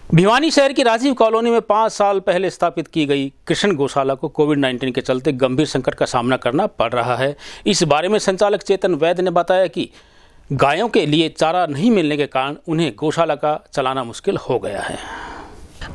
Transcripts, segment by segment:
भिवानी शहर की राजीव कॉलोनी में 5 साल पहले स्थापित की गई कृष्ण गौशाला को कोविड-19 के चलते गंभीर संकट का सामना करना पड़ रहा है। इस बारे में संचालक चेतन वैद्य ने बताया कि गायों के लिए चारा नहीं मिलने के कारण उन्हें गौशाला का चलाना मुश्किल हो गया है।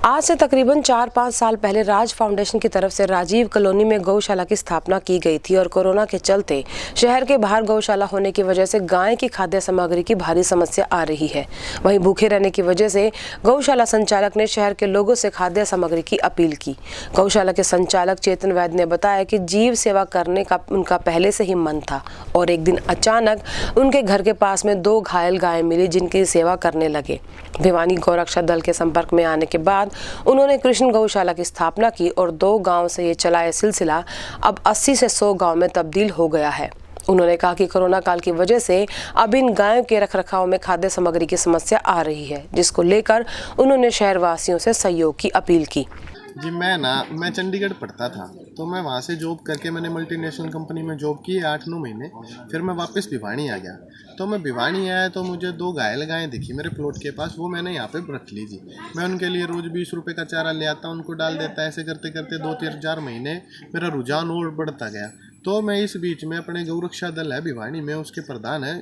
आज से तकरीबन 4-5 साल पहले राज फाउंडेशन की तरफ से राजीव कॉलोनी में गौशाला की स्थापना की गई थी और कोरोना के चलते शहर के बाहर गौशाला होने की वजह से गाय की खाद्य सामग्री की भारी समस्या आ रही है। वहीं भूखे रहने की वजह से गौशाला संचालक ने शहर के लोगों से खाद्य सामग्री की अपील की। गौशाला के संचालक चेतन वैद्य ने बताया कि जीव सेवा करने का उनका पहले से ही मन था और एक दिन अचानक उनके घर के पास में 2 घायल गायें मिली जिनकी सेवा करने लगे। भिवानी गौरक्षा दल के संपर्क में आने के बाद उन्होंने कृष्ण गौशाला की स्थापना की और 2 गांव से ये चलाया सिलसिला अब 80 से 100 गांव में तब्दील हो गया है। उन्होंने कहा कि कोरोना काल की वजह से अब इन गायों के रखरखाव में खाद्य सामग्री की समस्या आ रही है, जिसको लेकर उन्होंने शहरवासियों से सहयोग की अपील की। जी मैं चंडीगढ़ पढ़ता था, तो मैं वहाँ से जॉब करके मैंने मल्टीनेशनल कंपनी में जॉब की 8-9 महीने। फिर मैं वापस भिवानी आ गया। तो मैं भिवानी आया तो मुझे 2 घायल गायें दिखी मेरे प्लॉट के पास, वो मैंने यहाँ पे रख ली जी। मैं उनके लिए रोज़ 20 रुपये का चारा ले आता, उनको डाल देता। ऐसे करते करते 2-4 महीने मेरा रुझान और बढ़ता गया। तो मैं इस बीच में अपने गौरक्षा दल है भिवानी में, उसके प्रधान है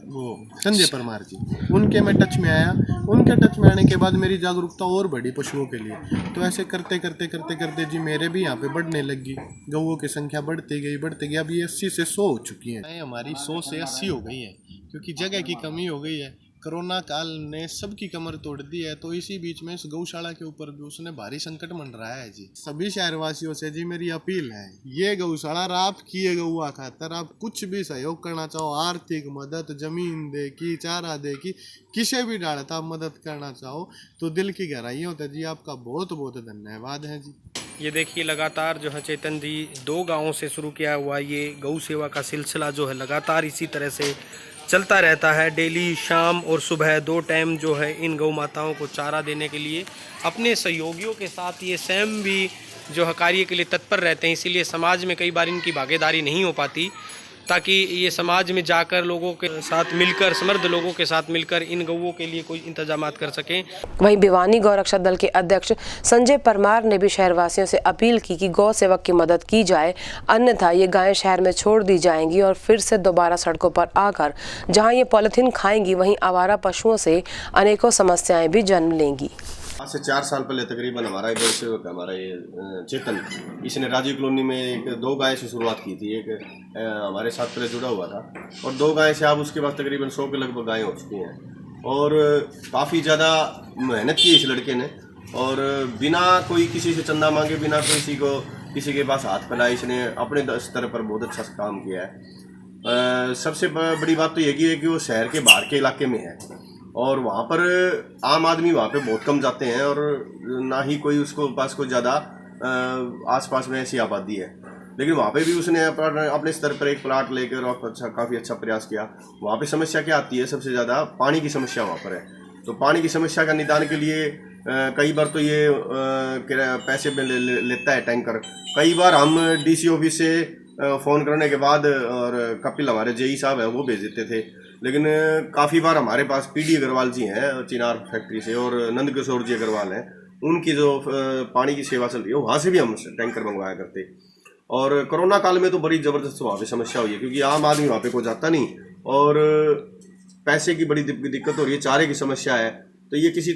वो संजय परमार जी, उनके मैं टच में आया। उनके टच में आने के बाद मेरी जागरूकता और बढ़ी पशुओं के लिए। तो ऐसे करते करते जी मेरे भी यहाँ पे बढ़ने लगी, गौओं की संख्या बढ़ती गई। अभी 80 से 100 हो चुकी है। हमारी 100 से 80 हो गई है, क्योंकि जगह की कमी हो गई है। कोरोना काल ने सबकी कमर तोड़ दी है। तो इसी बीच में इस गौशाला के ऊपर भी उसने भारी संकट मंडराया है जी। सभी शहरवासियों से जी मेरी अपील है, ये गौशाला आप किए गौआ खातर आप कुछ भी सहयोग करना चाहो, आर्थिक मदद, जमीन दे की, चारा दे की, किसी भी डालत आप मदद करना चाहो तो दिल की गहराई होता है जी। आपका बहुत बहुत धन्यवाद है जी। ये देखिए लगातार जो है चेतन जी 2 गांवों से शुरू किया हुआ ये गौ सेवा का सिलसिला जो है लगातार इसी तरह से चलता रहता है। डेली शाम और सुबह 2 टाइम जो है इन गौ माताओं को चारा देने के लिए अपने सहयोगियों के साथ ये स्वयं भी जो है कार्य के लिए तत्पर रहते हैं। इसीलिए समाज में कई बार इनकी भागीदारी नहीं हो पाती, ताकि ये समाज में जाकर लोगों के साथ मिलकर, समृद्ध लोगों के साथ मिलकर इन गौओं के लिए कोई इंतजामात कर सकें। वहीं भिवानी गौरक्षा दल के अध्यक्ष संजय परमार ने भी शहरवासियों से अपील की कि गौ सेवक की मदद की जाए, अन्यथा ये गायें शहर में छोड़ दी जाएंगी और फिर से दोबारा सड़कों पर आकर जहां ये पॉलिथीन खाएंगी, वहीं आवारा पशुओं से अनेकों समस्याएं भी जन्म लेंगी। आज से 4 साल पहले तकरीबन हमारा एक सेवक हमारा ये चेतन, इसने राजीव कॉलोनी में 2 गाय से शुरुआत की थी। एक हमारे साथ पहले जुड़ा हुआ था और 2 गाय से अब उसके पास तकरीबन 100 के लगभग गायें हो चुकी हैं। और काफ़ी ज़्यादा मेहनत की इस लड़के ने, और बिना कोई किसी से चंदा मांगे, बिना किसी के पास हाथ फैलाए, इसने अपने स्तर पर बहुत अच्छा काम किया है। सबसे बड़ी बात तो ये है कि वो शहर के बाहर के इलाके में है और वहाँ पर आम आदमी वहाँ पे बहुत कम जाते हैं और ना ही कोई उसको पास कोई ज़्यादा आसपास में ऐसी आबादी है। लेकिन वहाँ पे भी उसने अपने स्तर पर एक प्लाट लेकर और काफ़ी अच्छा प्रयास किया। वहाँ पे समस्या क्या आती है, सबसे ज़्यादा पानी की समस्या वहाँ पर है। तो पानी की समस्या का निदान के लिए कई बार तो ये पैसे में लेता है टैंकर। कई बार हम DC ऑफिस से फ़ोन करने के बाद, और कपिल हमारे JE साहब हैं वो भेज देते थे, लेकिन काफ़ी बार हमारे पास PD अग्रवाल जी हैं चिनार फैक्ट्री से और नंद किशोर जी अग्रवाल हैं, उनकी जो पानी की सेवा चल रही है वहाँ से भी हम टैंकर मंगवाया करते। और कोरोना काल में तो बड़ी ज़बरदस्त वहाँ पे समस्या हुई है, क्योंकि आम आदमी वहाँ पे कोई जाता नहीं और पैसे की बड़ी दिक्कत हो रही है, चारे की समस्या है। तो ये किसी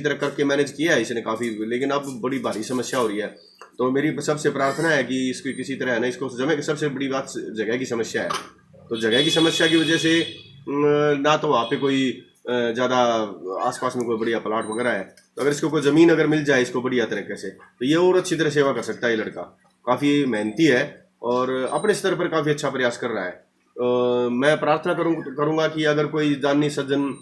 तरह करके मैनेज किया है इसने काफ़ी, लेकिन अब बड़ी भारी समस्या हो रही है। तो मेरी सबसे प्रार्थना है कि इसको किसी तरह है ना, इसको सबसे बड़ी बात जगह की समस्या है। तो जगह की समस्या की वजह से ना तो वहाँ पे कोई ज़्यादा आसपास में कोई बढ़िया प्लाट वगैरह है, तो अगर इसको कोई ज़मीन अगर मिल जाए इसको बढ़िया तरीके से, तो ये और अच्छी तरह सेवा कर सकता है। ये लड़का काफ़ी मेहनती है और अपने स्तर पर काफ़ी अच्छा प्रयास कर रहा है। मैं प्रार्थना करूँगा कि अगर कोई जानी सज्जन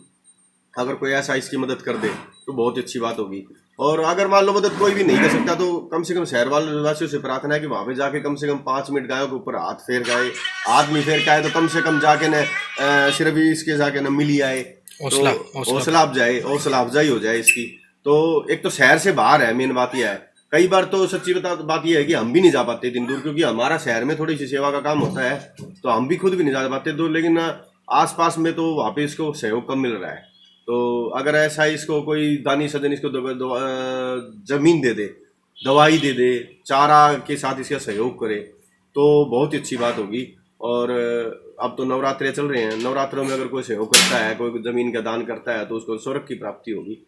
अगर कोई ऐसा इसकी मदद कर दे तो बहुत अच्छी बात होगी। और अगर मान लो मदद कोई भी नहीं कर सकता तो कम से कम शहर वासियों से प्रार्थना है कि वहाँ पे जाके कम से कम 5 मिनट गायों के ऊपर हाथ फेर गए, आदमी फेर के आए तो कम से कम जाके न सिर्फ इसके जाके न मिली आए, तो हौसला अफजाई हो जाए इसकी। तो एक तो शहर से बाहर है, मेन बात यह है। कई बार तो सच्ची बात यह है कि हम भी नहीं जा पाते दिन दूर, क्योंकि हमारा शहर में थोड़ी सी सेवा का काम होता है तो हम भी खुद भी नहीं जा पाते। तो लेकिन आसपास में तो वहाँ पे इसको सहयोग कम मिल रहा है। तो अगर ऐसा इसको कोई दानी सज्जन इसको जमीन दे दे, दवाई दे दे, चारा के साथ इसका सहयोग करे तो बहुत ही अच्छी बात होगी। और अब तो नवरात्रे चल रहे हैं, नवरात्रों में अगर कोई सहयोग करता है, कोई ज़मीन का दान करता है तो उसको स्वर्ग की प्राप्ति होगी।